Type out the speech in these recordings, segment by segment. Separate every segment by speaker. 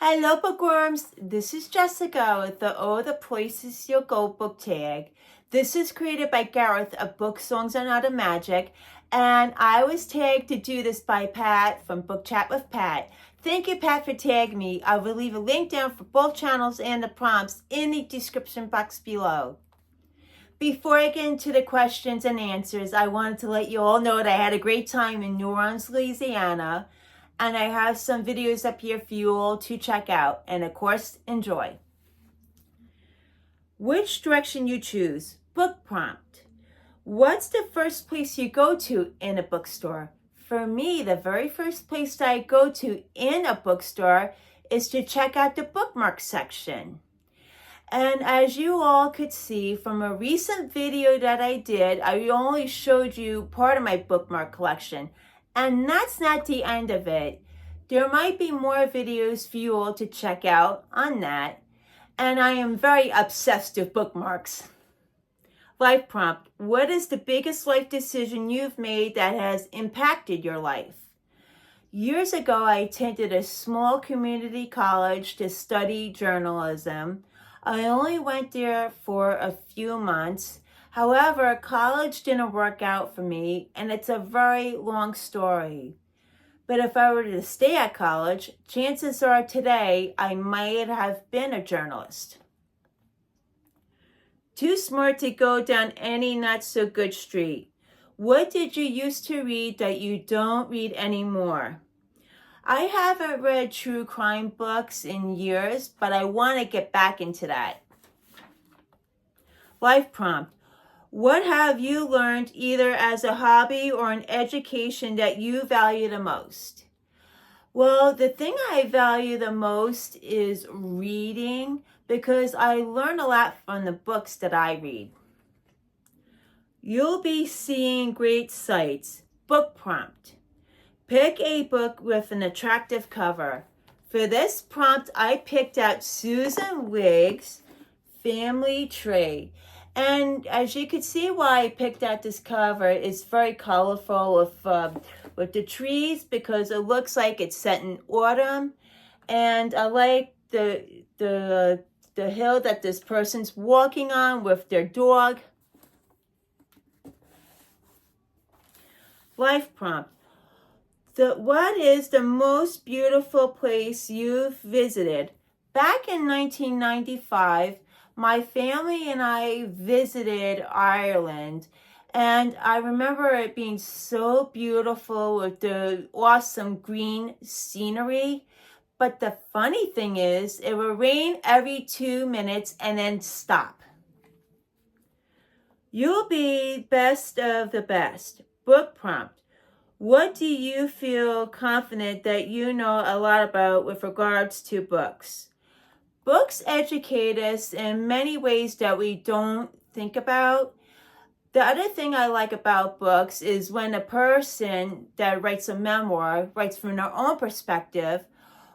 Speaker 1: Hello, bookworms. This is Jessica with the the Places You'll Go book tag. This is created by Gareth of Book Songs Are Not a Magic, and I was tagged to do this by Pat from Book Chat with Pat. Thank you, Pat, for tagging me. I will leave a link down for both channels and the prompts in the description box below. Before I get into the questions and answers, I wanted to let you all know that I had a great time in New Orleans, Louisiana. And I have some videos up here for you all to check out. And of course, enjoy. Which direction you choose? Book prompt. What's the first place you go to in a bookstore? For me, the very first place that I go to in a bookstore is to check out the bookmark section. And as you all could see from a recent video that I did, I only showed you part of my bookmark collection. And that's not the end of it. There might be more videos for you all to check out on that. And I am very obsessed with bookmarks. Life prompt. What is the biggest life decision you've made that has impacted your life? Years ago, I attended a small community college to study journalism. I only went there for a few months. However, college didn't work out for me, and it's a very long story. But if I were to stay at college, chances are today I might have been a journalist. Too smart to go down any not so good street. What did you used to read that you don't read anymore? I haven't read true crime books in years, but I want to get back into that. Life prompt. What have you learned either as a hobby or an education that you value the most? Well, the thing I value the most is reading because I learn a lot from the books that I read. You'll be seeing great sights. Book prompt. Pick a book with an attractive cover. For this prompt, I picked out Susan Wigg's Family Tree. And as you can see why I picked out this cover, it's very colorful with the trees because it looks like it's set in autumn. And I like the hill that this person's walking on with their dog. Life prompt. What is the most beautiful place you've visited? Back in 1995, my family and I visited Ireland, and I remember it being so beautiful with the awesome green scenery. But the funny thing is, it would rain every 2 minutes and then stop. You'll be best of the best. Book prompt. What do you feel confident that you know a lot about with regards to books? Books educate us in many ways that we don't think about. The other thing I like about books is when a person that writes a memoir writes from their own perspective,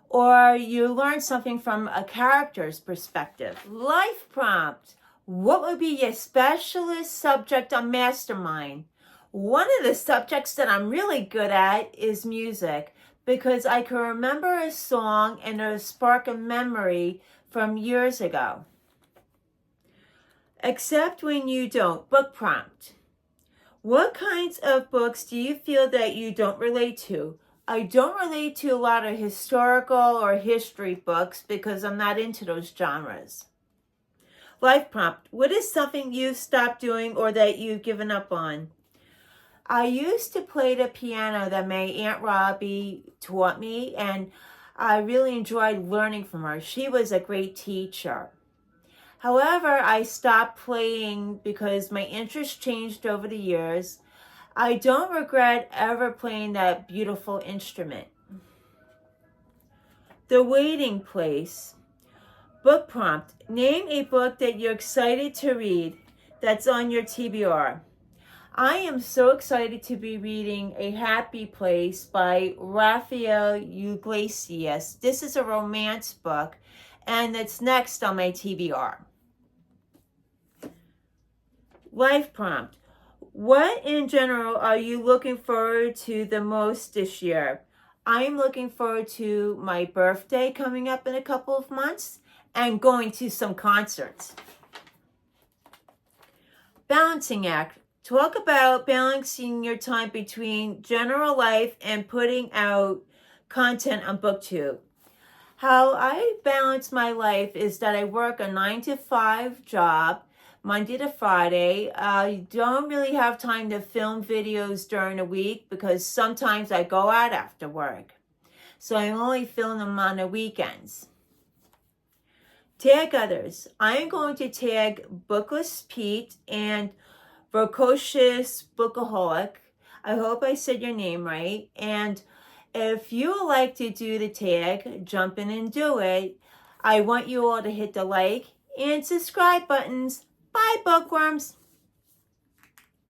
Speaker 1: or you learn something from a character's perspective. Life prompt. What would be your specialist subject on Mastermind? One of the subjects that I'm really good at is music because I can remember a song and it'll spark a memory from years ago. Except when you don't. Book prompt. What kinds of books do you feel that you don't relate to? I don't relate to a lot of historical or history books because I'm not into those genres. Life prompt. What is something you've stopped doing or that you've given up on? I used to play the piano that my Aunt Robbie taught me, and I really enjoyed learning from her. She was a great teacher. However, I stopped playing because my interest changed over the years. I don't regret ever playing that beautiful instrument. The Waiting Place. Book prompt. Name a book that you're excited to read that's on your TBR. I am so excited to be reading A Happy Place by Rafael Yglesias. This is a romance book, and it's next on my TBR. Life prompt. What in general are you looking forward to the most this year? I'm looking forward to my birthday coming up in a couple of months and going to some concerts. Balancing act. Talk about balancing your time between general life and putting out content on BookTube. How I balance my life is that I work a 9-to-5 job, Monday to Friday. I don't really have time to film videos during the week because sometimes I go out after work. So I only film them on the weekends. Tag others. I am going to tag Bookless Pete and Precocious Bookaholic. I hope I said your name right. And if you would like to do the tag, jump in and do it. I want you all to hit the like and subscribe buttons. Bye, Bookworms.